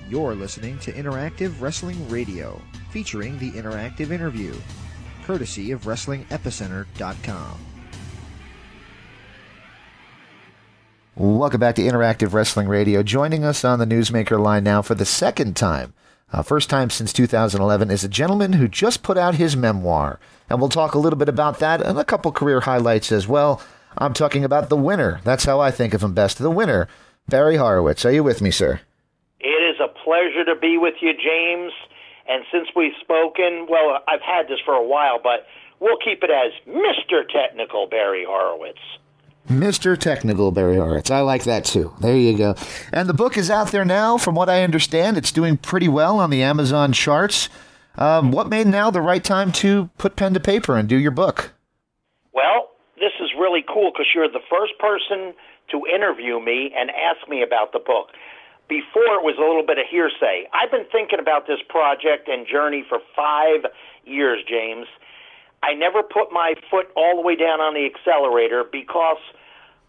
You're listening to Interactive Wrestling Radio, featuring the Interactive Interview, courtesy of WrestlingEpicenter.com. Welcome back to Interactive Wrestling Radio. Joining us on the Newsmaker line now for the second time, first time since 2011, is a gentleman who just put out his memoir. And we'll talk a little bit about that and a couple career highlights as well. I'm talking about the winner. That's how I think of him best. The winner, Barry Horowitz. Are you with me, sir? It is a pleasure to be with you, James. And since we've spoken, well, I've had this for a while, but we'll keep it as Mr. Technical Barry Horowitz. Mr. Technical Barry Horowitz. I like that, too. There you go. And the book is out there now. From what I understand, it's doing pretty well on the Amazon charts. What made now the right time to put pen to paper and do your book? Well, this is really cool because you're the first person to interview me and ask me about the book. Before, it was a little bit of hearsay. I've been thinking about this project and journey for 5 years, James. I never put my foot all the way down on the accelerator because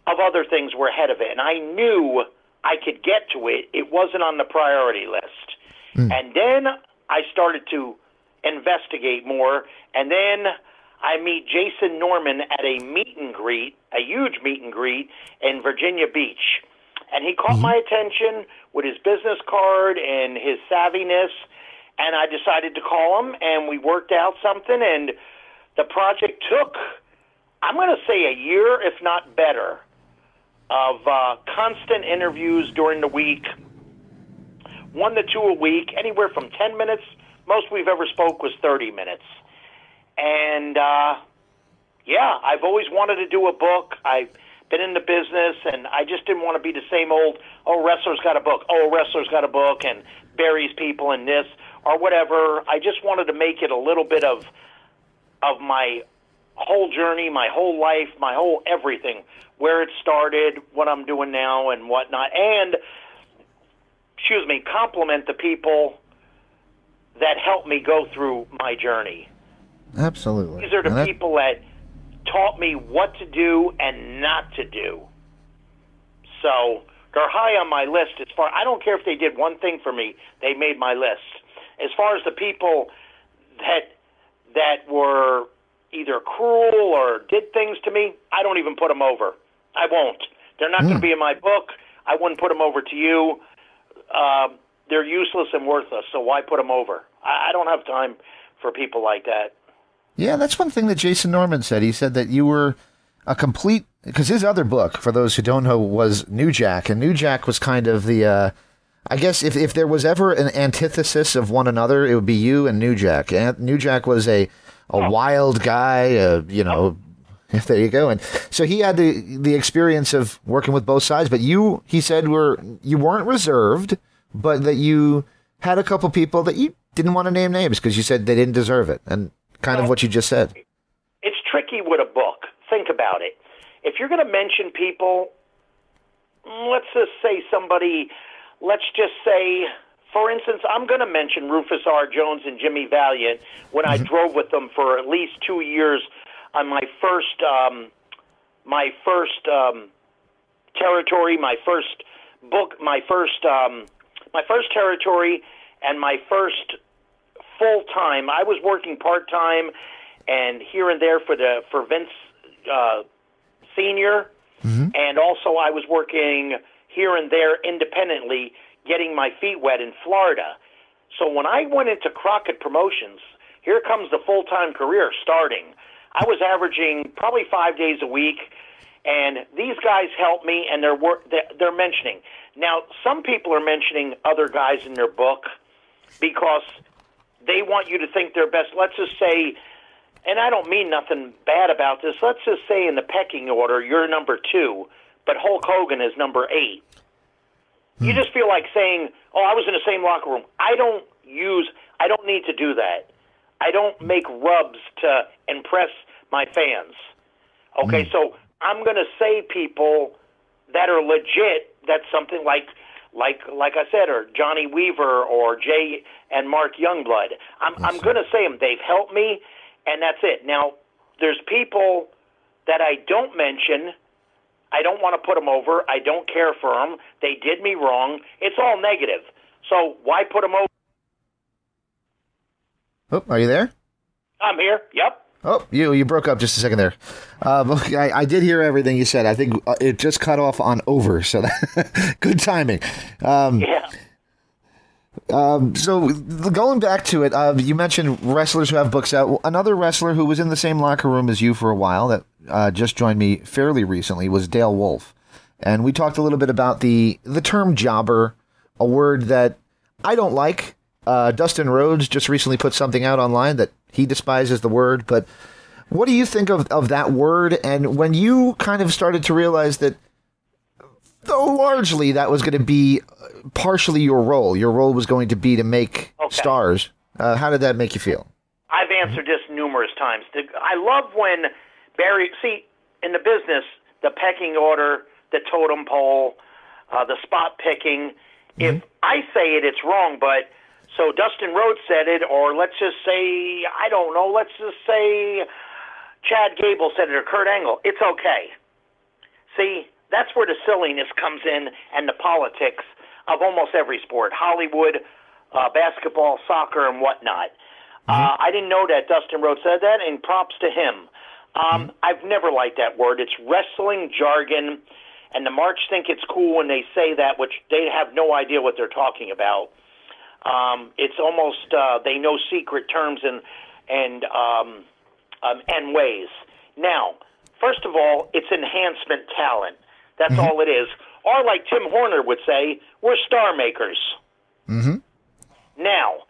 of other things were ahead of it. And I knew I could get to it. It wasn't on the priority list. And then I started to investigate more. And then I meet Jason Norman at a meet and greet, a huge meet and greet in Virginia Beach. And he caught my attention with his business card and his savviness, and I decided to call him, and we worked out something, and the project took, I'm going to say, a year, if not better, of constant interviews during the week, 1 to 2 a week, anywhere from 10 minutes. Most we've ever spoke was 30 minutes. And, yeah, I've always wanted to do a book. I've been in the business, and I just didn't want to be the same old, oh, wrestler's got a book, oh, wrestler's got a book, and buries people in this, or whatever. I just wanted to make it a little bit of my whole journey, my whole life, my whole everything, where it started, what I'm doing now, and whatnot, and, compliment the people that helped me go through my journey. Absolutely. These are the people that taught me what to do and not to do. So they're high on my list. I don't care if they did one thing for me, they made my list. As far as the people that were either cruel or did things to me, I don't even put them over. I won't. They're not going to be in my book. I wouldn't put them over to you. They're useless and worthless, so why put them over? I don't have time for people like that. Yeah, that's one thing that Jason Norman said. He said that you were a complete, because his other book, for those who don't know, was New Jack, and New Jack was kind of the, I guess if there was ever an antithesis of one another, it would be you and New Jack. And New Jack was a wild guy, there you go. And so he had the experience of working with both sides, but he said you weren't reserved, but that you had a couple people that you didn't want to name names because you said they didn't deserve it. And kind of what you just said. It's tricky with a book. Think about it. If you're going to mention people, let's just say for instance, I'm going to mention Rufus R. Jones and Jimmy Valiant when I drove with them for at least 2 years on my first territory, my first book, my first territory, and my first full-time. I was working part-time and here and there for Vince Sr., and also I was working here and there independently, getting my feet wet in Florida. So when I went into Crockett Promotions, here comes the full-time career starting. I was averaging probably 5 days a week, and these guys helped me, and they're mentioning. Now, some people are mentioning other guys in their book because they want you to think they're best. Let's just say, and I don't mean nothing bad about this, let's just say in the pecking order, you're number 2, but Hulk Hogan is number 8. You just feel like saying, oh, I was in the same locker room. I don't need to do that. I don't make rubs to impress my fans. Okay, so I'm going to say people that are legit, that's something like I said, or Johnny Weaver or Jay and Mark Youngblood. I'm going to say them. They've helped me, and that's it. Now, there's people that I don't mention. I don't want to put them over. I don't care for them. They did me wrong. It's all negative. So why put him over? Oh, are you there? I'm here. Yep. Oh, you broke up just a second there. I did hear everything you said. I think it just cut off on over, so good timing. Yeah. So going back to it, you mentioned wrestlers who have books out. Another wrestler who was in the same locker room as you for a while that just joined me fairly recently was Dale Wolf. And we talked a little bit about the term jobber, a word that I don't like. Dustin Rhodes just recently put something out online that he despises the word. But what do you think of that word? And when you kind of started to realize that, though largely that was going to be partially your role was going to be to make stars, how did that make you feel? I've answered this numerous times. I love when Barry, in the business, the pecking order, the totem pole, the spot picking, if I say it, it's wrong, but so Dustin Rhodes said it, or let's just say, I don't know, let's just say Chad Gable said it, or Kurt Angle, it's okay. See, that's where the silliness comes in and the politics of almost every sport, Hollywood, basketball, soccer, and whatnot. I didn't know that Dustin Rhodes said that, and props to him. I've never liked that word. It's wrestling jargon, and the marks think it's cool when they say that, which they have no idea what they're talking about. It's almost they know secret terms and ways. Now, first of all, it's enhancement talent. That's all it is. Or like Tim Horner would say, we're star makers. Now,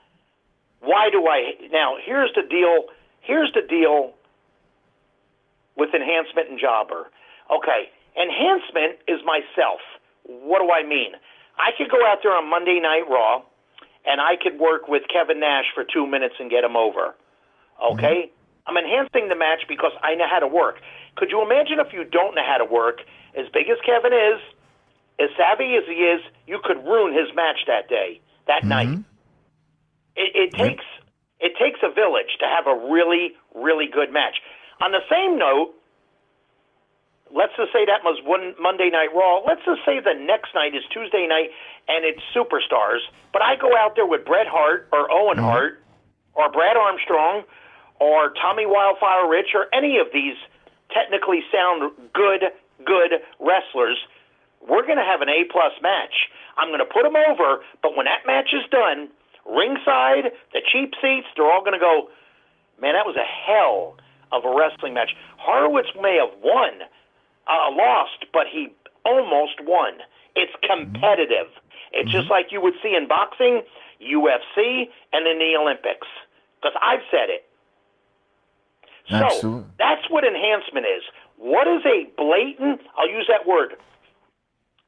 here's the deal. Here's the deal with enhancement and jobber. Okay, enhancement is myself. What do I mean? I could go out there on Monday Night Raw, and I could work with Kevin Nash for 2 minutes and get him over. Okay? I'm enhancing the match because I know how to work. Could you imagine if you don't know how to work? As big as Kevin is, as savvy as he is, you could ruin his match that day, that night. It takes a village to have a really, really good match. On the same note, let's just say that was one Monday Night Raw. Let's just say the next night is Tuesday night and it's Superstars, but I go out there with Bret Hart or Owen Hart or Brad Armstrong or Tommy Wildfire Rich or any of these technically sound good wrestlers. We're going to have an A-plus match. I'm going to put them over, but when that match is done, ringside, the cheap seats, they're all going to go, man, that was a hell of a wrestling match. Horowitz may have lost, but he almost won. It's competitive. It's just like you would see in boxing, UFC, and in the Olympics. Because I've said it. So that's what enhancement is. What is a blatant, I'll use that word,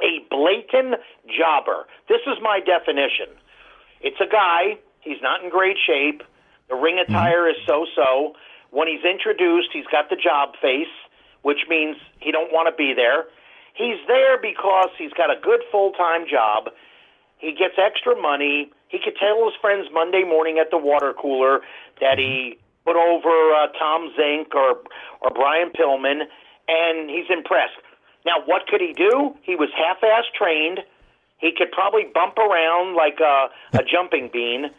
a blatant jobber? This is my definition. It's a guy, he's not in great shape, the ring attire is so-so. When he's introduced, he's got the job face, which means he don't want to be there. He's there because he's got a good full-time job. He gets extra money. He could tell his friends Monday morning at the water cooler that he put over Tom Zink or Brian Pillman, and he's impressed. Now, what could he do? He was half-ass trained. He could probably bump around like a jumping bean,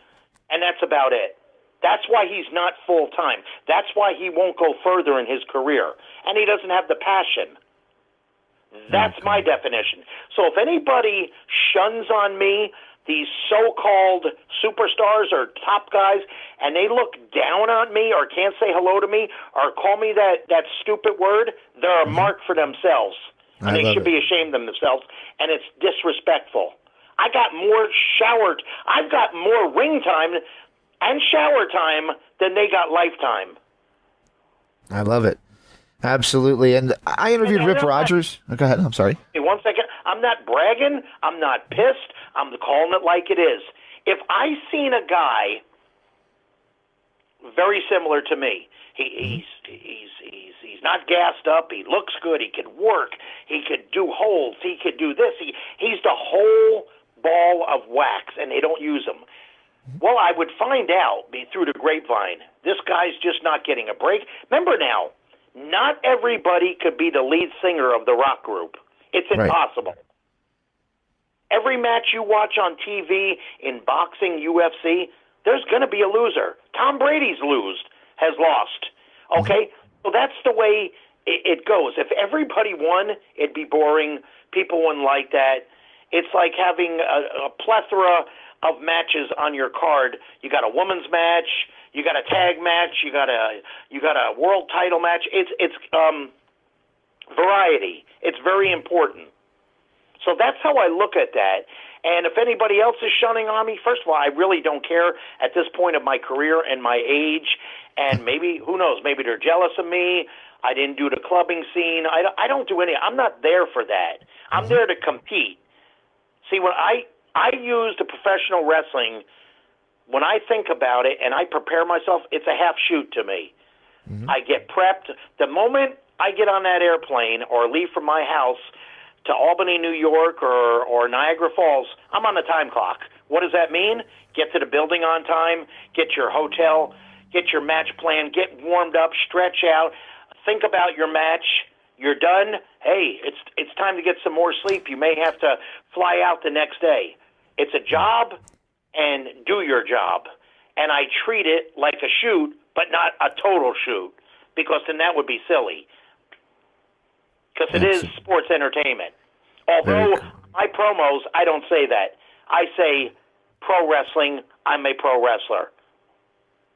and that's about it. That's why he's not full-time. That's why he won't go further in his career, and he doesn't have the passion. That's my definition. So if anybody shuns on me, these so-called superstars or top guys, and they look down on me or can't say hello to me or call me that stupid word, they're a mark for themselves. And they should be ashamed of themselves, and it's disrespectful. I've got more ring time and shower time than they got lifetime. I love it. Absolutely. And I interviewed Rip Rogers. Go ahead. I'm sorry. Hey, 1 second. I'm not bragging. I'm not pissed. I'm calling it like it is. If I seen a guy very similar to me, he's not gassed up. He looks good. He could work. He could do holds. He could do this. He's the whole ball of wax, and they don't use him. Well, I would find out through the grapevine, this guy's just not getting a break. Remember now, not everybody could be the lead singer of the rock group. It's impossible. Every match you watch on TV in boxing, UFC, there's going to be a loser. Tom Brady's has lost. Okay? So that's the way it goes. If everybody won, it'd be boring. People wouldn't like that. It's like having a plethora of matches on your card. You got a women's match, you got a tag match, you got a world title match. It's variety. It's very important. So that's how I look at that. And if anybody else is shunning on me, first of all, I really don't care at this point of my career and my age. And maybe, who knows, maybe they're jealous of me. I didn't do the clubbing scene. I don't do any. I'm not there for that. I'm there to compete. See, when I use the professional wrestling, when I think about it and I prepare myself, it's a half shoot to me. I get prepped. The moment I get on that airplane or leave from my house to Albany, New York, or Niagara Falls, I'm on the time clock. What does that mean? Get to the building on time, get your hotel, get your match plan, get warmed up, stretch out, think about your match. You're done. Hey, it's time to get some more sleep. You may have to fly out the next day. It's a job, and do your job. And I treat it like a shoot, but not a total shoot, because then that would be silly. Because it is sports entertainment. Although my promos, I don't say that. I say pro wrestling, I'm a pro wrestler.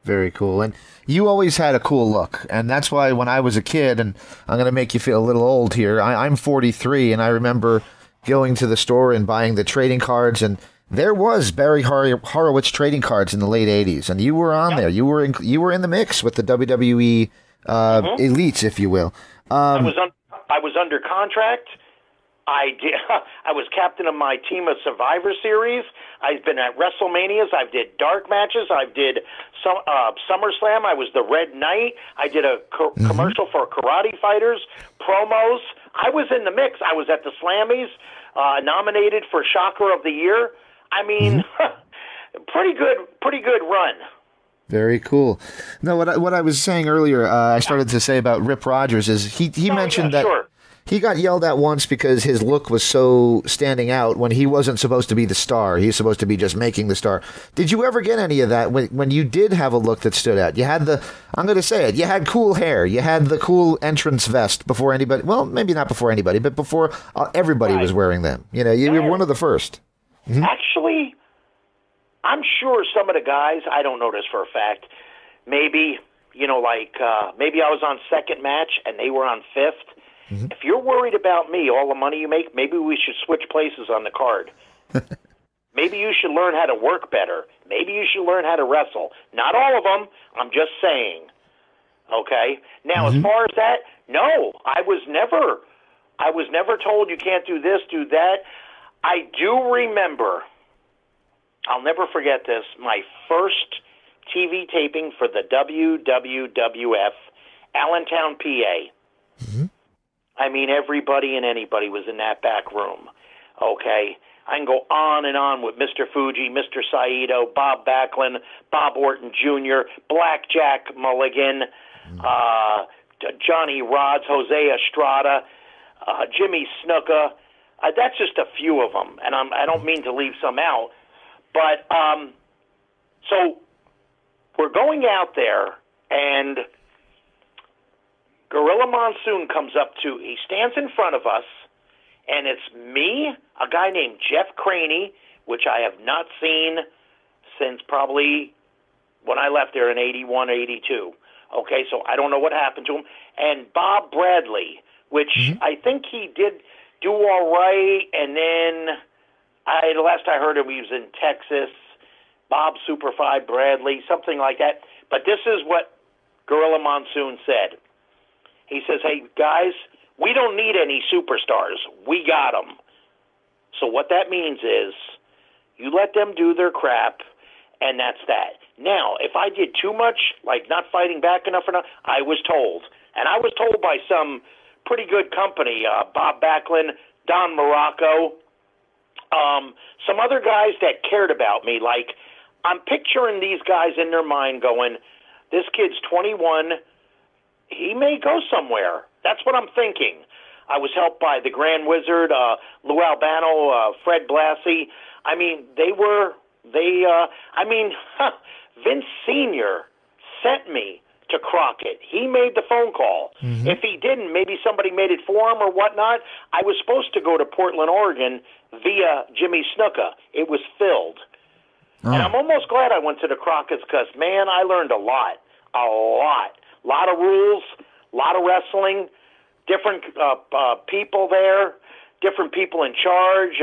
Very cool. And you always had a cool look. And that's why when I was a kid, and I'm going to make you feel a little old here, I'm 43, and I remember going to the store and buying the trading cards, and there was Barry Horowitz trading cards in the late 80s, and you were on there. You were in the mix with the WWE elites, if you will. I was under contract. I was captain of my team of Survivor Series. I've been at WrestleManias. I did dark matches. I did SummerSlam. I was the Red Knight. I did a commercial for Karate Fighters, promos. I was in the mix. I was at the Slammies, nominated for Shocker of the Year. I mean, pretty good run. Very cool. No, what I was saying earlier, I started to say about Rip Rogers is he mentioned that he got yelled at once because his look was so standing out when he wasn't supposed to be the star. He was supposed to be just making the star. Did you ever get any of that when you did have a look that stood out? You had I'm going to say it, you had cool hair. You had the cool entrance vest before anybody, well, maybe not before anybody, but before everybody was wearing them. You know, you were one of the first. Actually, I'm sure some of the guys, I don't know this for a fact, maybe, maybe I was on second match and they were on fifth. If you're worried about me, all the money you make, maybe we should switch places on the card. Maybe you should learn how to work better. Maybe you should learn how to wrestle. Not all of them. I'm just saying. Okay? Now, as far as that, no, I was never told you can't do this, do that. I do remember, I'll never forget this, my first TV taping for the WWF, Allentown, PA. I mean, everybody and anybody was in that back room, okay? I can go on and on with Mr. Fuji, Mr. Saito, Bob Backlund, Bob Orton Jr., Blackjack Mulligan, Johnny Rods, Jose Estrada, Jimmy Snuka. That's just a few of them, and I don't mean to leave some out. But so we're going out there, and Gorilla Monsoon comes up he stands in front of us, and it's me, a guy named Jeff Craney, which I have not seen since probably when I left there in 81, 82. Okay, so I don't know what happened to him. And Bob Bradley, which I think he did do all right, and then the last I heard him, he was in Texas. Bob Superfied Bradley, something like that. But this is what Gorilla Monsoon said. He says, hey, guys, we don't need any superstars. We got them. So what that means is you let them do their crap, and that's that. Now, if I did too much, like not fighting back enough, I was told. And I was told by some pretty good company, Bob Backlund, Don Morocco, some other guys that cared about me. Like, I'm picturing these guys in their mind going, this kid's 21, he may go somewhere. That's what I'm thinking. I was helped by the Grand Wizard, Lou Albano, Fred Blassie. I mean, Vince Sr. sent me to Crockett. He made the phone call. Mm-hmm. If he didn't, maybe somebody made it for him or whatnot. I was supposed to go to Portland, Oregon via Jimmy Snuka. It was filled. Oh. And I'm almost glad I went to the Crockett's because, man, I learned a lot. A lot of rules, a lot of wrestling, different people there, different people in charge.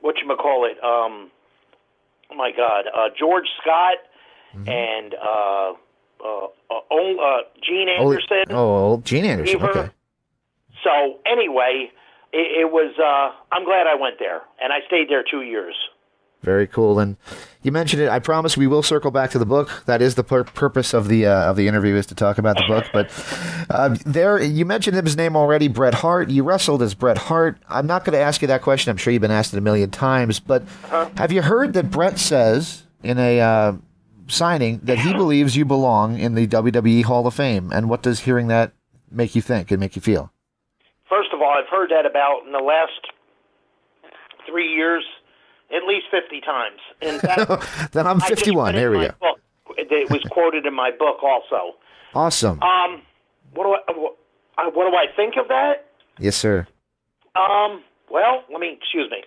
Whatchamacallit? Oh, my God. George Scott. Mm-hmm. And Gene Anderson. Old Gene Anderson. Beaver. Okay. So anyway, it was. I'm glad I went there, and I stayed there 2 years. Very cool. And you mentioned it. I promise we will circle back to the book. That is the purpose of the interview, is to talk about the book. But there, you mentioned his name already, Bret Hart. You wrestled as Bret Hart. I'm not going to ask you that question. I'm sure you've been asked it a million times. But have you heard that Bret says in a signing that he believes you belong in the WWE Hall of Fame? And what does hearing that make you think and make you feel? First of all, I've heard that about in the last 3 years at least 50 times. In fact, then I'm 51. There we go. Book. It was quoted in my book also. Awesome. What do I think of that? Yes, sir. Well, excuse me.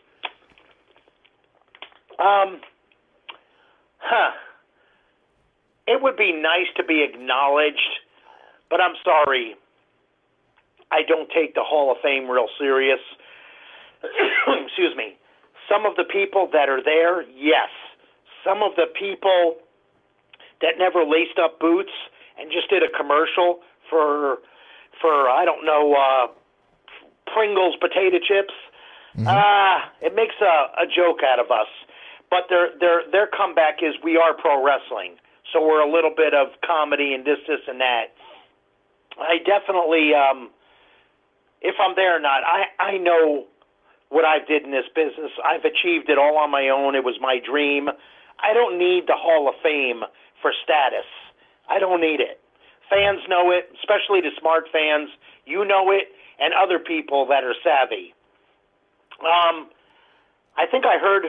It would be nice to be acknowledged, but I'm sorry. I don't take the Hall of Fame real serious. Excuse me. Some of the people that are there, yes. Some of the people that never laced up boots and just did a commercial for I don't know, Pringles potato chips. Mm-hmm. It makes a joke out of us. But their comeback is we are pro wrestling. So we're a little bit of comedy and this and that. I definitely, if I'm there or not, I know what I did in this business. I've achieved it all on my own. It was my dream. I don't need the Hall of Fame for status. I don't need it. Fans know it, especially the smart fans. You know it, and other people that are savvy. I think I heard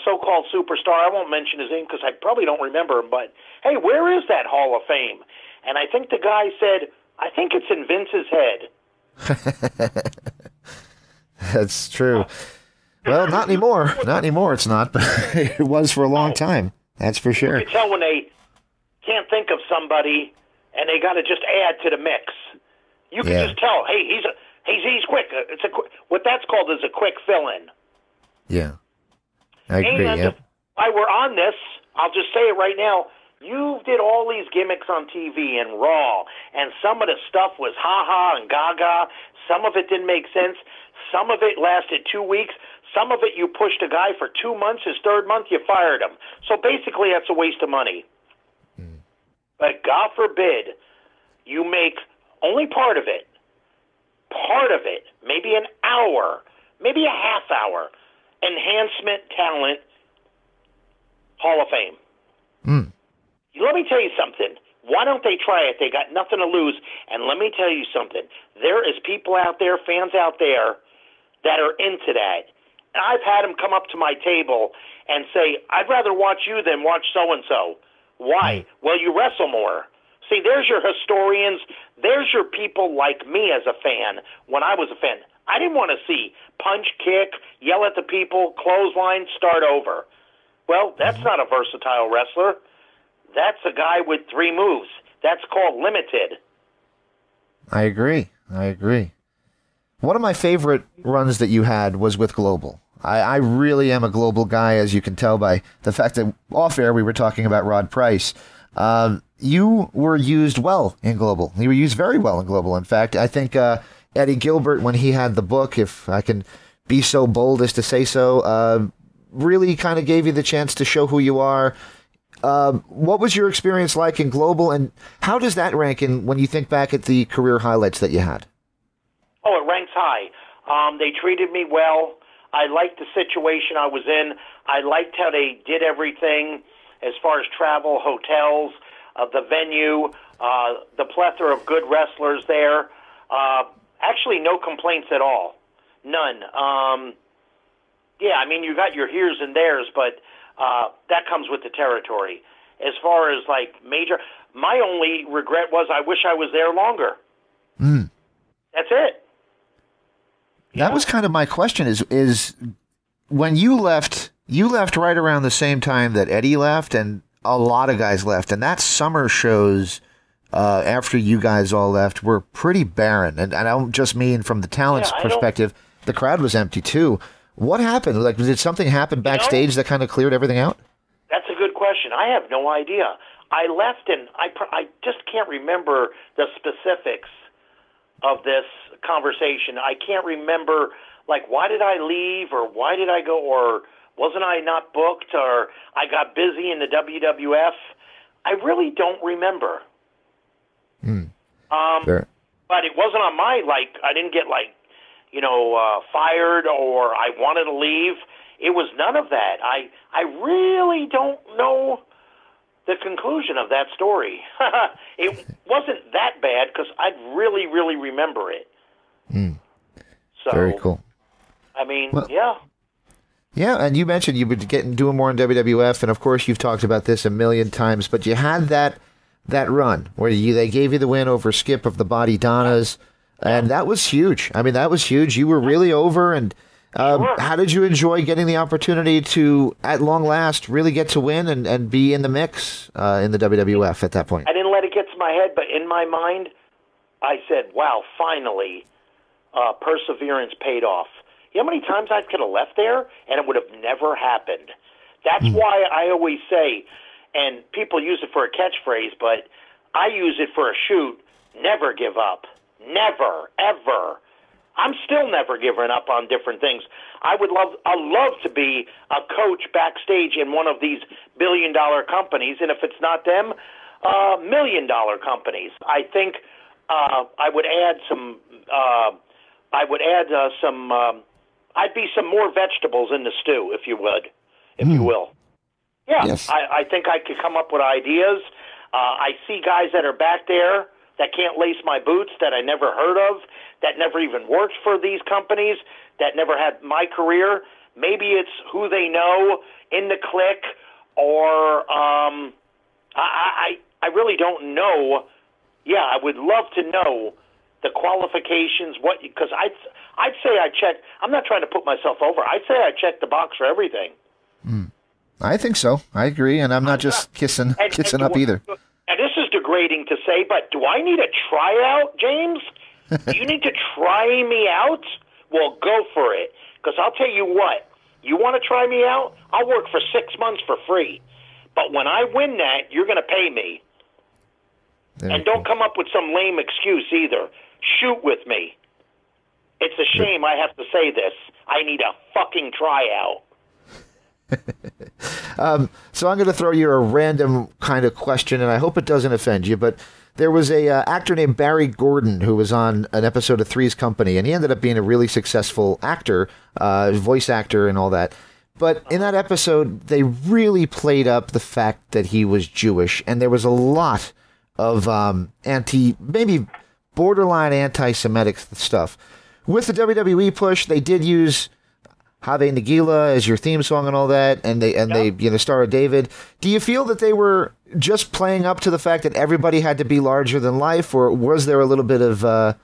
so-called superstar, I won't mention his name because I probably don't remember him, but, hey, where is that Hall of Fame? And I think the guy said, I think it's in Vince's head. That's true. Well, not anymore. Not anymore, it's not, but it was for a long time. That's for sure. You can tell when they can't think of somebody and they got to just add to the mix. You can just tell, hey, he's quick. What that's called is a quick fill-in. Yeah. I agree, and while we're on this, I'll just say it right now. You did all these gimmicks on TV and Raw, and some of the stuff was ha-ha and gaga. Some of it didn't make sense. Some of it lasted 2 weeks. Some of it you pushed a guy for 2 months. His third month, you fired him. So basically, that's a waste of money. But God forbid you make only part of it, maybe an hour, maybe a half hour, enhancement talent, Hall of Fame. Let me tell you something. Why don't they try it? They got nothing to lose. And let me tell you something. There is people out there, fans out there, that are into that. And I've had them come up to my table and say, I'd rather watch you than watch so-and-so. Why? Well, you wrestle more. See, there's your historians. There's your people like me as a fan when I was a fan. I didn't want to see punch, kick, yell at the people, clothesline, start over. Well, that's not a versatile wrestler. That's a guy with 3 moves. That's called limited. I agree. One of my favorite runs that you had was with Global. I really am a Global guy, as you can tell by the fact that off air we were talking about Rod Price. You were used well in Global. You were used very well in Global. In fact, I think Eddie Gilbert, when he had the book, if I can be so bold as to say so, really kind of gave you the chance to show who you are. What was your experience like in Global, and how does that rank in when you think back at the career highlights that you had? Oh, it ranks high. They treated me well. I liked the situation I was in. I liked how they did everything as far as travel, hotels, the venue, the plethora of good wrestlers there. Actually, no complaints at all. None. Yeah, I mean, you got your heres and theres, but that comes with the territory. As far as, like, major, my only regret was I wish I was there longer. That's it. That was kind of my question is when you left right around the same time that Eddie left and a lot of guys left. And that summer shows after you guys all left were pretty barren. And I don't just mean from the talent's perspective. The crowd was empty, too. What happened? Like, did something happen backstage that kind of cleared everything out? That's a good question. I have no idea. I left, and I just can't remember the specifics of this conversation. I can't remember, like, why did I leave, or why did I go, or wasn't I not booked, or I got busy in the WWF. I really don't remember. Sure. But it wasn't on my, like, I didn't get, like, fired, or I wanted to leave. It was none of that. I really don't know the conclusion of that story. It wasn't that bad because I really, really remember it. So, very cool. I mean, well, yeah. Yeah, and you mentioned you were doing more in WWF, and of course you've talked about this a million times, but you had that run where they gave you the win over Skip of the Body Donnas, and that was huge. I mean, that was huge. You were really over, and how did you enjoy getting the opportunity to, at long last, really get to win and be in the mix in the WWF at that point? I didn't let it get to my head, but in my mind, I said, wow, finally, perseverance paid off. You know how many times I could have left there, and it would have never happened? That's why I always say, and people use it for a catchphrase, but I use it for a shoot, never give up. Never, ever. I'm still never giving up on different things. I'd love to be a coach backstage in one of these billion-dollar companies, and if it's not them, million-dollar companies. I think I would add some. I'd be some more vegetables in the stew, if you would, you will. Yeah, yes. I think I could come up with ideas. I see guys that are back there that can't lace my boots, that I never heard of, that never even worked for these companies, that never had my career. Maybe it's who they know in the clique, or I really don't know. Yeah, I would love to know the qualifications, because I'd say I checked. I'm not trying to put myself over. I'd say I checked the box for everything. I think so. I agree, and I'm not just kissing up either. And this is degrading to say, but do I need a tryout, James? Do you need to try me out? Well, go for it, because I'll tell you what. You want to try me out? I'll work for 6 months for free. But when I win that, you're going to pay me. And don't come up with some lame excuse either. Shoot with me. It's a shame I have to say this. I need a fucking tryout. So I'm going to throw you a random kind of question, and I hope it doesn't offend you, but there was a actor named Barry Gordon who was on an episode of Three's Company, and he ended up being a really successful actor, voice actor and all that. But in that episode, they really played up the fact that he was Jewish, and there was a lot of maybe borderline anti-Semitic stuff. With the WWE push, they did use Have Nagila as your theme song and all that, and they Star of David. Do you feel that they were just playing up to the fact that everybody had to be larger than life, or was there a little bit of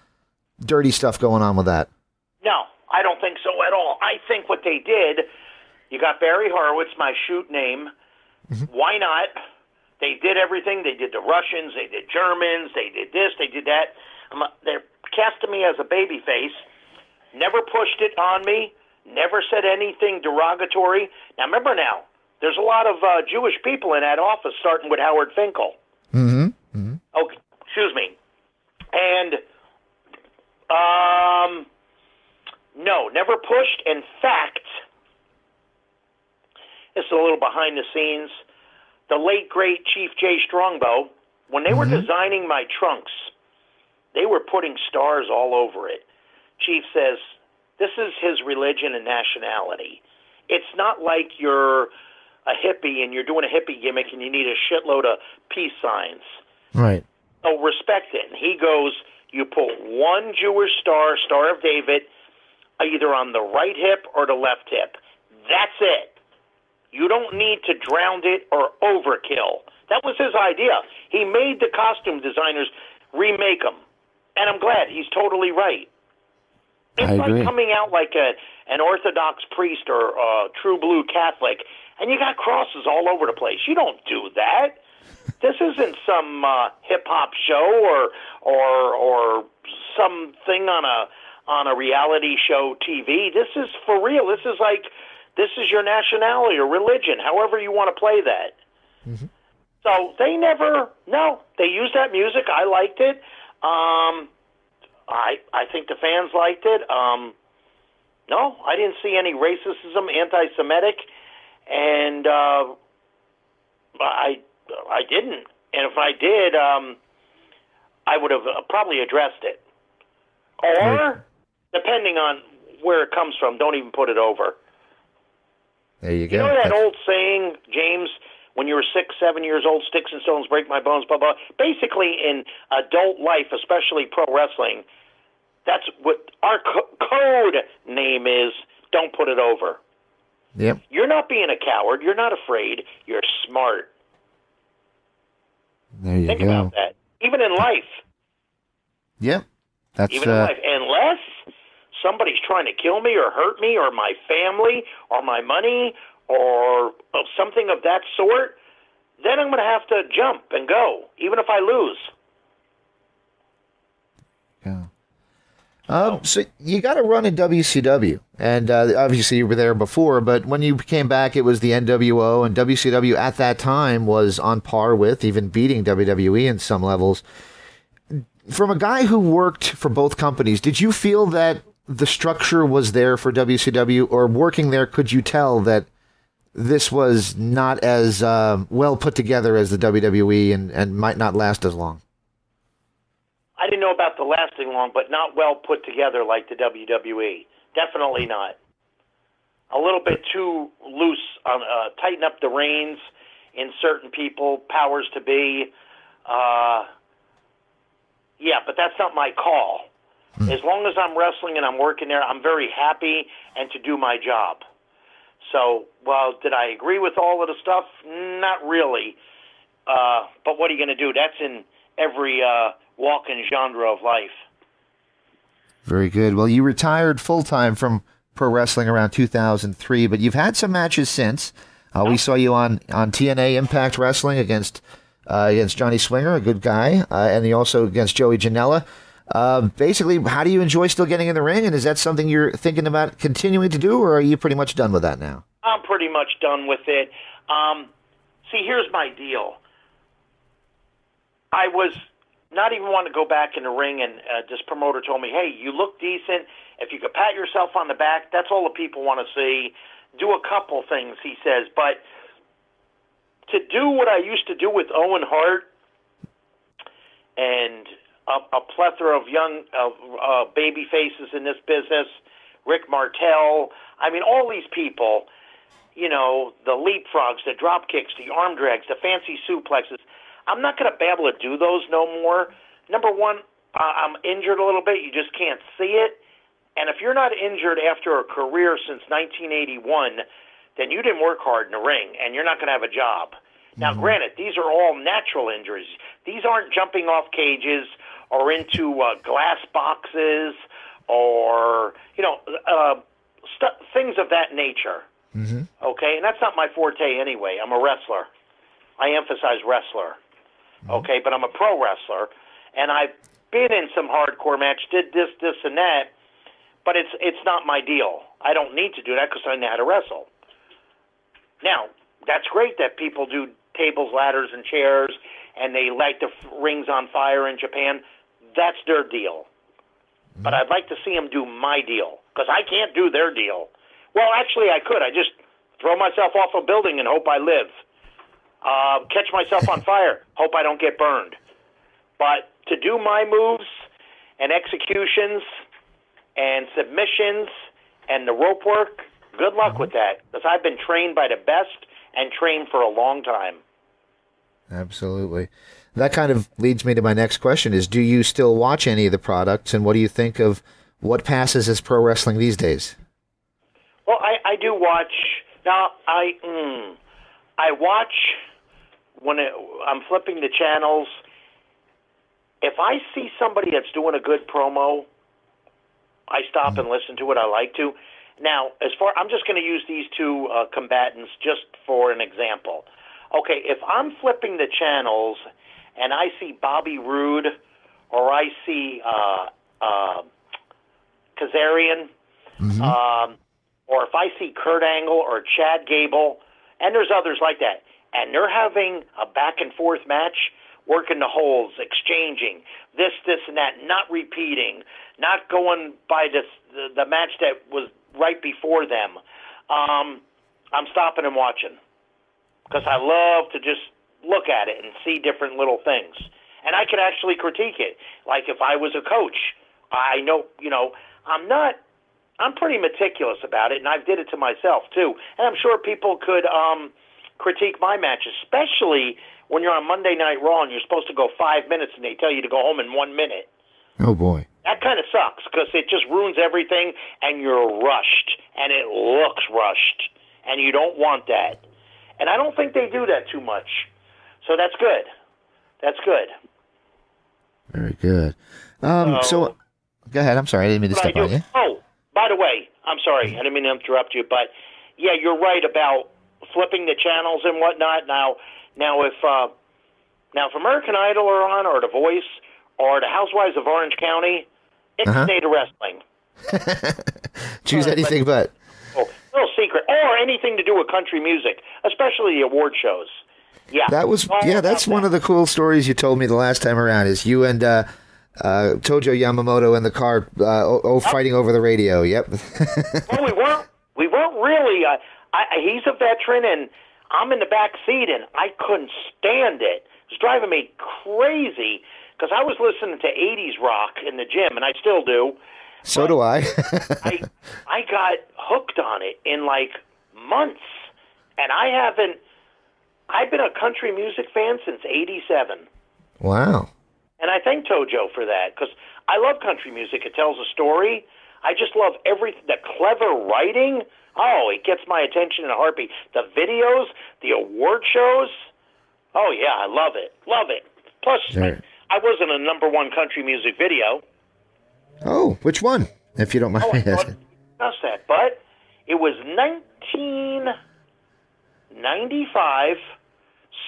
dirty stuff going on with that? No, I don't think so at all. I think what they did, you got Barry Horowitz, my shoot name. Why not? They did everything. They did the Russians, they did Germans, they did this, they did that. They're casting me as a baby face. Never pushed it on me. Never said anything derogatory. Now, remember now, there's a lot of Jewish people in that office, starting with Howard Finkel. Okay, excuse me. And, no, never pushed. In fact, this is a little behind the scenes. The late, great Chief Jay Strongbow, when they were designing my trunks, they were putting stars all over it. Chief says, this is his religion and nationality. It's not like you're a hippie and you're doing a hippie gimmick and you need a shitload of peace signs. Right. So respect it. And he goes, You put one Jewish star, Star of David, either on the right hip or the left hip. That's it. You don't need to drown it or overkill. That was his idea. He made the costume designers remake them. And I'm glad. He's totally right. It's like coming out like an Orthodox priest or a true blue Catholic, and you got crosses all over the place. You don't do that. This isn't some hip-hop show or something on a reality show TV. This is for real. This is your nationality or religion, however you want to play that. Mm-hmm. So they used that music. I liked it. I think the fans liked it. No, I didn't see any racism, anti-Semitic, and I didn't. And if I did, I would have probably addressed it. Or, depending on where it comes from, don't even put it over. There you go. You know that old saying, James, when you were 6, 7 years old, sticks and stones break my bones, blah, blah. Basically, in adult life, especially pro wrestling, that's what our code name is, don't put it over. Yep. You're not being a coward. You're not afraid. You're smart. There you Think go. about that. Even in life. Yep. That's Even in life. Unless somebody's trying to kill me or hurt me or my family or my money or something of that sort, then I'm going to have to jump and go, even if I lose. Yeah. So you got a run in WCW, and obviously you were there before, but when you came back, it was the NWO, and WCW at that time was on par with, even beating WWE in some levels. From a guy who worked for both companies, did you feel that the structure was there for WCW, or working there, could you tell that this was not as well put together as the WWE and might not last as long? I didn't know about the lasting long, but not well put together like the WWE. Definitely not. A little bit too loose. Tighten up the reins in certain people, powers to be. Yeah, but that's not my call. As long as I'm wrestling and I'm working there, I'm very happy and to do my job. So, well, did I agree with all of the stuff? Not really. But what are you going to do? That's in every walk-in genre of life. Very good. Well, you retired full-time from pro wrestling around 2003, but you've had some matches since. We saw you on TNA Impact Wrestling against Johnny Swinger, a good guy, and you also against Joey Janela. Basically, how do you enjoy still getting in the ring, and is that something you're thinking about continuing to do, or are you pretty much done with that now? I'm pretty much done with it. See, here's my deal. I was not even wanting to go back in the ring, and this promoter told me, hey, you look decent. If you could pat yourself on the back, that's all the people want to see. Do a couple things, he says. But to do what I used to do with Owen Hart and a plethora of young baby faces in this business, Rick Martel, I mean, all these people, you know, the leapfrogs, the drop kicks, the arm drags, the fancy suplexes, I'm not going to be able to do those no more. Number one, I'm injured a little bit. You just can't see it. And if you're not injured after a career since 1981, then you didn't work hard in the ring, and you're not going to have a job. Now, granted, these are all natural injuries. These aren't jumping off cages or into glass boxes or, you know, things of that nature. Mm-hmm. Okay? And that's not my forte anyway. I'm a wrestler. I emphasize wrestler. Okay? But I'm a pro wrestler, and I've been in some hardcore match, did this, and that, but it's not my deal. I don't need to do that because I know how to wrestle. Now, that's great that people do tables, ladders, and chairs, and they light the rings on fire in Japan. That's their deal. But I'd like to see them do my deal, because I can't do their deal. Well, actually, I could. I just throw myself off a building and hope I live. Catch myself on fire, hope I don't get burned. But to do my moves and executions and submissions and the rope work, good luck with that, because I've been trained by the best and trained for a long time. Absolutely. that kind of leads me to my next question: is do you still watch any of the products, and what do you think of what passes as pro wrestling these days? Well, I do watch now. I watch when I'm flipping the channels. If I see somebody that's doing a good promo, I stop and listen to it. I like to. Now, I'm just going to use these two combatants just for an example. Okay, if I'm flipping the channels and I see Bobby Roode or I see Kazarian, or if I see Kurt Angle or Chad Gable, and there's others like that, and they're having a back-and-forth match, working the holes, exchanging, this, and that, not repeating, not going by the match that was right before them, I'm stopping and watching because I love to just look at it and see different little things. And I could actually critique it. Like if I was a coach, I know, I'm pretty meticulous about it, and I did it to myself too. And I'm sure people could critique my match, especially when you're on Monday Night Raw and you're supposed to go 5 minutes and they tell you to go home in 1 minute. Oh, boy. That kind of sucks because it just ruins everything and you're rushed and it looks rushed and you don't want that. And I don't think they do that too much. So that's good. That's good. Very good. So, go ahead. I'm sorry. I didn't mean to step on you. Oh, by the way, I'm sorry. I didn't mean to interrupt you. But, yeah, you're right about flipping the channels and whatnot. Now if American Idol are on, or The Voice, or the Housewives of Orange County, it's State of Wrestling. Choose anything but. Oh, little secret, or anything to do with country music, especially the award shows. Yeah, that's one of the cool stories you told me the last time around. Is you and Tojo Yamamoto in the car, fighting over the radio. Yep. Well, we weren't really. He's a veteran, and I'm in the back seat, and I couldn't stand it. It was driving me crazy because I was listening to 80s rock in the gym, and I still do. So do I. I got hooked on it in like months, and I've been a country music fan since '87. Wow. And I thank Tojo for that because I love country music. It tells a story. I just love the clever writing. Oh, it gets my attention in a heartbeat. The videos, the award shows. Oh, yeah, I love it. Love it. Plus, I was in a #1 country music video. Oh, which one? If you don't mind me asking. Discuss that, but it was 1995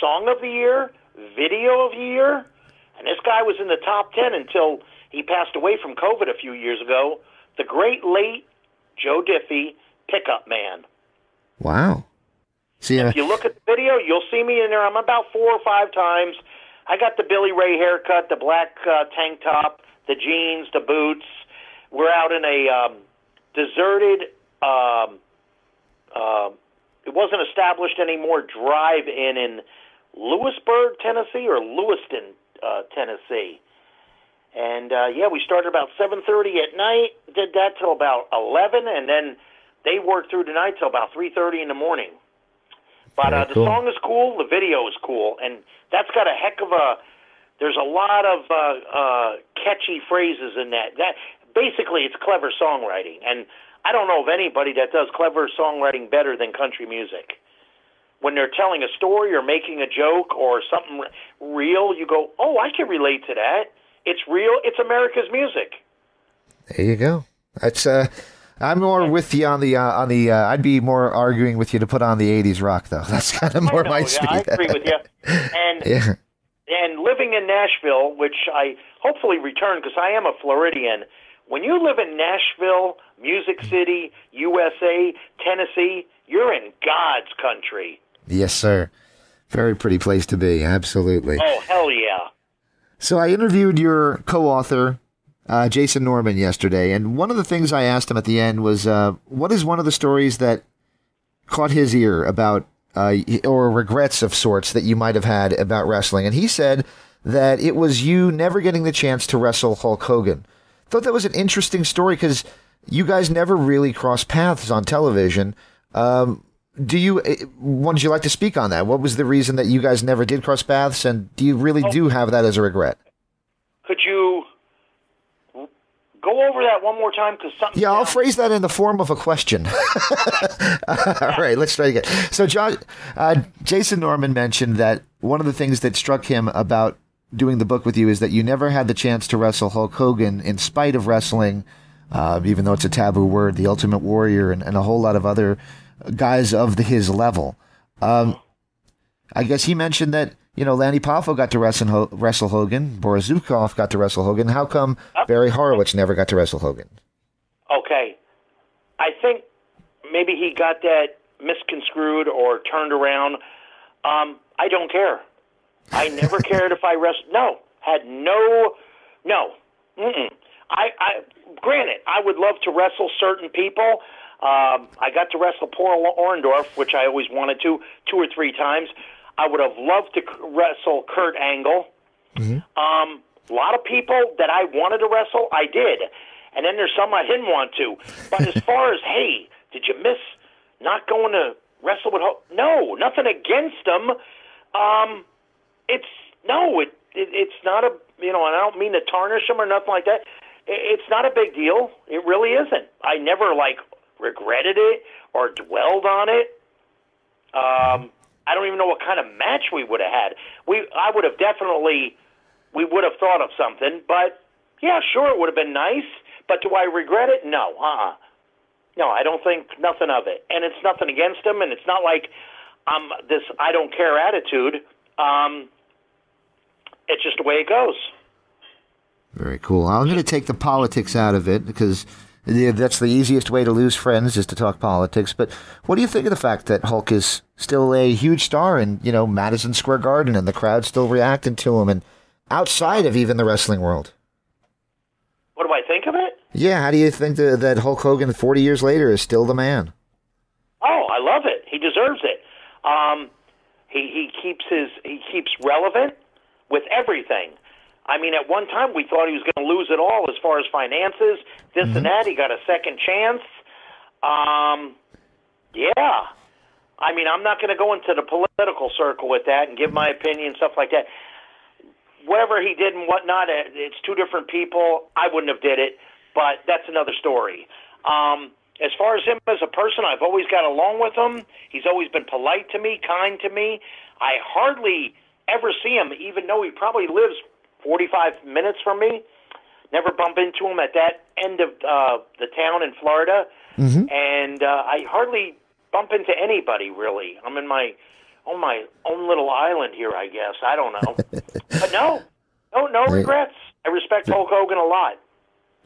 Song of the Year, Video of the Year, and this guy was in the top 10 until he passed away from COVID a few years ago. The great late Joe Diffie, Pickup Man. Wow. See, if you look at the video, you'll see me in there. I'm about 4 or 5 times. I got the Billy Ray haircut, the black tank top, the jeans, the boots. We're out in a deserted, it wasn't established anymore, drive-in in Lewisburg, Tennessee, or Lewiston, Tennessee. And, we started about 7:30 at night, did that till about 11, and then they worked through the night till about 3:30 in the morning. But the song is cool, the video is cool, and that's got a heck of there's a lot of catchy phrases in that. Basically, it's clever songwriting, and I don't know of anybody that does clever songwriting better than country music. When they're telling a story or making a joke or something real, you go, oh, I can relate to that. It's real. It's America's music. There you go. That's I'm more with you on the I'd be more arguing with you to put on the 80s rock, though. That's kind of more my speed. I agree with you. And and living in Nashville, which I hopefully return because I am a Floridian. When you live in Nashville, Music City, USA, Tennessee, you're in God's country. Yes, sir. Very pretty place to be. Absolutely. Oh, hell yeah. So I interviewed your co-author, Jason Norman, yesterday, and one of the things I asked him at the end was, what is one of the stories that caught his ear about, or regrets of sorts that you might have had about wrestling? And he said that it was you never getting the chance to wrestle Hulk Hogan. Thought that was an interesting story because you guys never really crossed paths on television. do you would you like to speak on that? What was the reason that you guys never did cross paths, and do you really do have that as a regret? Could you go over that one more time? Because something. Yeah, I'll phrase that in the form of a question. All right, let's try again. So, Jason Norman mentioned that one of the things that struck him about doing the book with you is that you never had the chance to wrestle Hulk Hogan in spite of wrestling, even though it's a taboo word, the Ultimate Warrior, and a whole lot of other guys of his level. I guess he mentioned that, Lanny Poffo got to wrestle Hogan, Boris Zukov got to wrestle Hogan. How come Barry Horowitz never got to wrestle Hogan? Okay. I think maybe he got that misconstrued or turned around. I don't care. I never cared if I wrestled. No. Granted, I would love to wrestle certain people. I got to wrestle Paul Orndorff, which I always wanted to, 2 or 3 times. I would have loved to wrestle Kurt Angle. Mm-hmm. A lot of people that I wanted to wrestle, I did. And then there's some I didn't want to. But as far as, hey, did you miss not going to wrestle with Hulk? No, nothing against them. It's not a, and I don't mean to tarnish them or nothing like that. It's not a big deal. It really isn't. I never, regretted it or dwelled on it. I don't even know what kind of match we would have had. We would have thought of something, but yeah, sure, it would have been nice. But do I regret it? No, No, I don't think nothing of it. And it's nothing against him, and it's not like this I don't care attitude. It's just the way it goes. Very cool. I'm going to take the politics out of it because that's the easiest way to lose friends is to talk politics. But what do you think of the fact that Hulk is still a huge star in, Madison Square Garden and the crowd still reacting to him and outside of even the wrestling world? What do I think of it? Yeah, how do you think that Hulk Hogan 40 years later is still the man? Oh, I love it. He deserves it. He keeps relevant with everything. I mean, at one time we thought he was going to lose it all as far as finances, this and that. He got a second chance. Yeah. I mean, I'm not going to go into the political circle with that and give my opinion, stuff like that. Whatever he did and whatnot, it's 2 different people. I wouldn't have did it, but that's another story. As far as him as a person, I've always got along with him. He's always been polite to me, kind to me. I hardly ever see him, even though he probably lives 45 minutes from me. Never bump into him at that end of the town in Florida. Mm-hmm. And I hardly bump into anybody, really. I'm on my own little island here, I guess. I don't know. But no regrets. I respect Hulk Hogan a lot.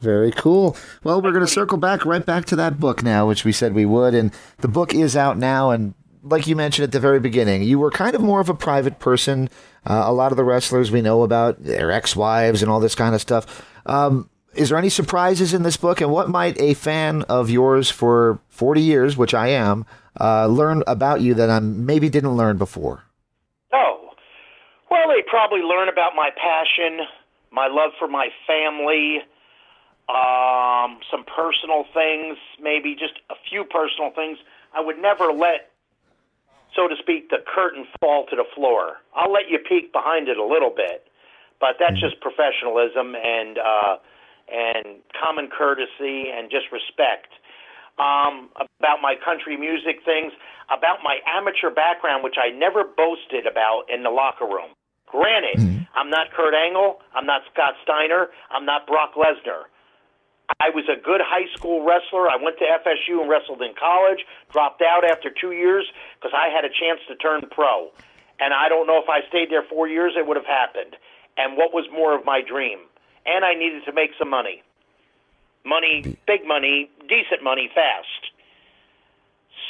Very cool. Well, we're going to circle right back to that book now, which we said we would. And the book is out now. And like you mentioned at the very beginning, you were kind of more of a private person. A lot of the wrestlers we know about, their ex-wives and all this kind of stuff. Is there any surprises in this book? And what might a fan of yours for 40 years, which I am, learn about you that I maybe didn't learn before? Oh, well, they probably learn about my passion, my love for my family, some personal things, maybe just a few personal things. I would never let, so to speak, the curtain fall to the floor. I'll let you peek behind it a little bit, but that's just professionalism and common courtesy and just respect. About my country music things, about my amateur background, which I never boasted about in the locker room. Granted, I'm not Kurt Angle, I'm not Scott Steiner, I'm not Brock Lesnar. I was a good high school wrestler. I went to FSU and wrestled in college, dropped out after 2 years because I had a chance to turn pro. And I don't know if I stayed there 4 years, it would have happened. And what was more of my dream? And I needed to make some money. Money, big money, decent money, fast.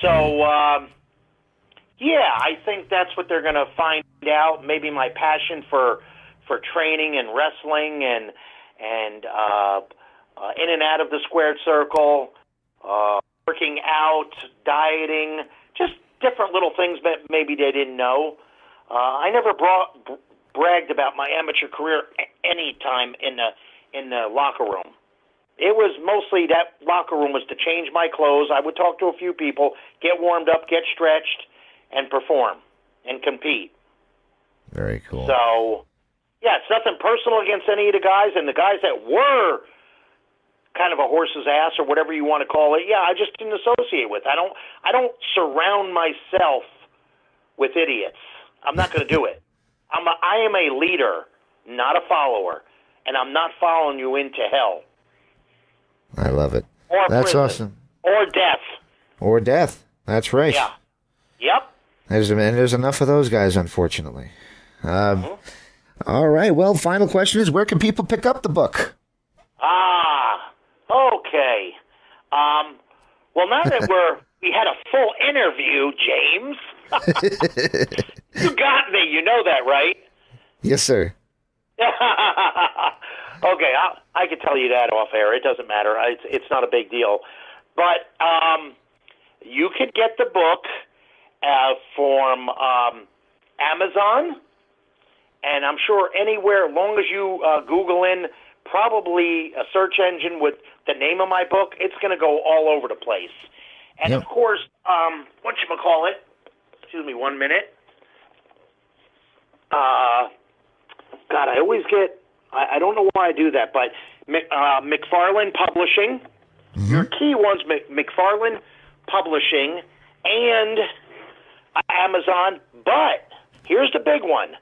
So, yeah, I think that's what they're going to find out. Maybe my passion for training and wrestling and in and out of the squared circle, working out, dieting, just different little things that maybe they didn't know. I never bragged about my amateur career any time in the locker room. it was mostly that locker room was to change my clothes. I would talk to a few people, get warmed up, get stretched, and perform and compete. Very cool. So, yeah, it's nothing personal against any of the guys, and the guys that were kind of a horse's ass or whatever you want to call it, yeah, I just didn't associate with. I don't surround myself with idiots. I'm not going to do it. I am a leader, not a follower, and I'm not following you into hell. I love it. Or That's prison. awesome. Or death. Or death. That's right. Yeah. Yep. There's enough of those guys, unfortunately. All right. Well, final question is, where can people pick up the book? Okay. Well, now that we had a full interview, James. You got me. You know that, right? Yes, sir. Okay, I can tell you that off air. It doesn't matter. It's not a big deal. But you could get the book from Amazon, and I'm sure anywhere, as long as you Google in probably a search engine with the name of my book, it's going to go all over the place. And, Yep. of course, whatchamacallit, excuse me 1 minute. God, I always get, I don't know why I do that, but McFarlane Publishing, your key ones, McFarlane Publishing and Amazon, but here's the big one.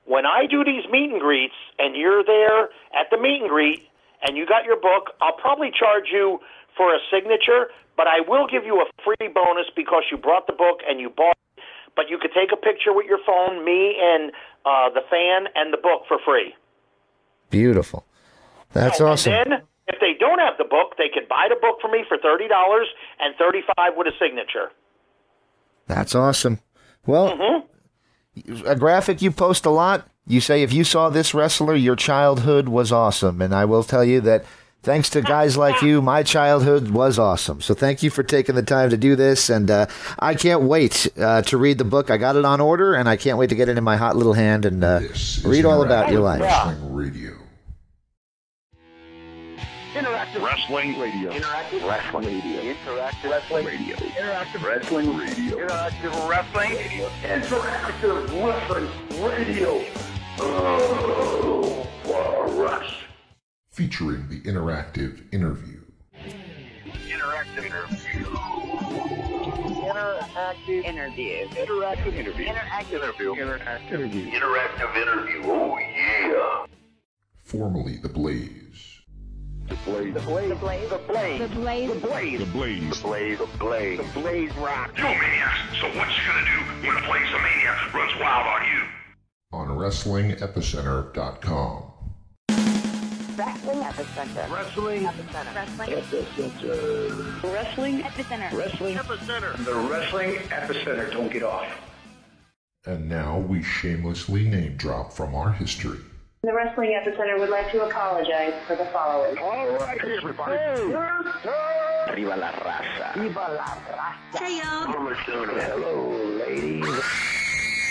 When I do these meet and greets and you're there at the meet and greet and you got your book, I'll probably charge you for a signature, but I will give you a free bonus because you brought the book and you bought it. But you could take a picture with your phone, me and the fan, and the book for free. Beautiful. That's awesome. And then, if they don't have the book, they could buy the book for me for $30 and $35 with a signature. That's awesome. Well, a graphic you post a lot. You say, if you saw this wrestler, your childhood was awesome. And I will tell you that thanks to guys like you, my childhood was awesome. So thank you for taking the time to do this. And I can't wait to read the book. I got it on order, and I can't wait to get it in my hot little hand and read all about your life. Wrestling Radio. Interactive Wrestling Radio. Interactive Wrestling Radio. Interactive Wrestling Radio. Interactive Wrestling Radio. Interactive Wrestling Radio. Interactive Wrestling Radio. Oh, for us. Featuring the interactive interview. Interactive interview. Interactive interview. Interactive interview. Interactive interview. Interactive interview. Interactive interview. Oh yeah. Formerly The Blaze. The Blaze. The Blaze. The Blaze. The Blaze. The Blaze. The Blaze. The Blaze. The Blaze. The Blaze. The Blaze rock. Yo, Maniacs, so what you gonna do when the Blaze of Mania runs wild on you? On WrestlingEpicenter.com. Wrestling Epicenter. Wrestling Epicenter. Wrestling Epicenter. Wrestling Epicenter. Wrestling Epicenter. The Wrestling Epicenter. Don't get off. And now we shamelessly name drop from our history. The Wrestling Epicenter would like to apologize for the following. All right, everybody. Viva la raza. Viva la raza. Hey, y'all. Hello, ladies.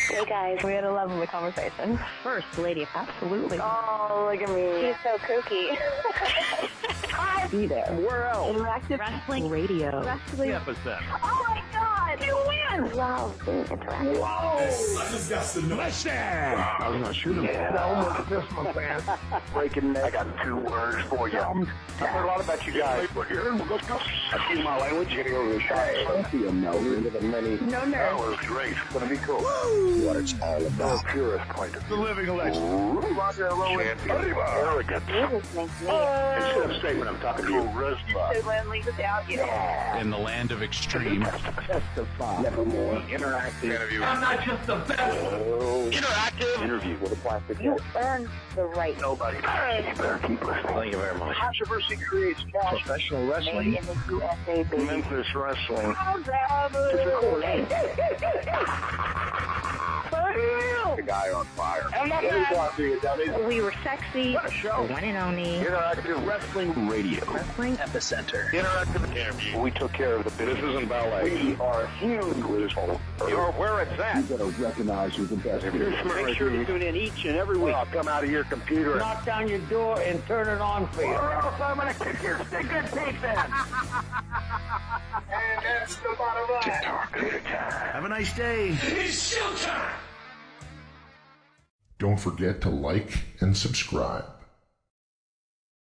Hey guys, we had a lovely conversation. First lady. Absolutely. Oh, look at me. She's so kooky. Be there. Where else? Interactive Wrestling Radio. Wrestling. Epicenter. Oh my God, you win! Love being interactive. I was not shooting. Yeah, I almost missed my fan. Breaking neck. I got 2 words for you. I've heard a lot about you guys. Let's go. I see my language. You're going to go to the shop. Don't be a no. Into the many. No nerves. That was great. It's going to be cool. What it's all about. The purest point of view. The living legend. Roger Rowan. Arrogant. You're listening to me. Instead of statement, I'm talking to you. So lonely without you. In the land of extreme. Testify. Nevermore. Interactive interview. I'm not just the best. Interactive interview with a plastic You head. earned the right. Nobody. You better keep listening. Thank you very much. Controversy creates cash. Professional Made wrestling. in the USA, baby. Memphis wrestling. The guy on fire. I'm not going to talk to you, dummy. We were sexy. What a show. The one and only. Interactive Wrestling Radio. Wrestling Epicenter. Interactive interview. We took care of the business. This isn't ballet. We are huge with this whole You're where it's at. You better recognize who's the best. If you're smart, make sure to tune in each and every week. I'll come out of your computer, knock down your door, and turn it on for you. or else I'm going to kick your stinking teeth in. And that's the bottom line. TikTok. Have a nice day. It's showtime! Don't forget to like and subscribe.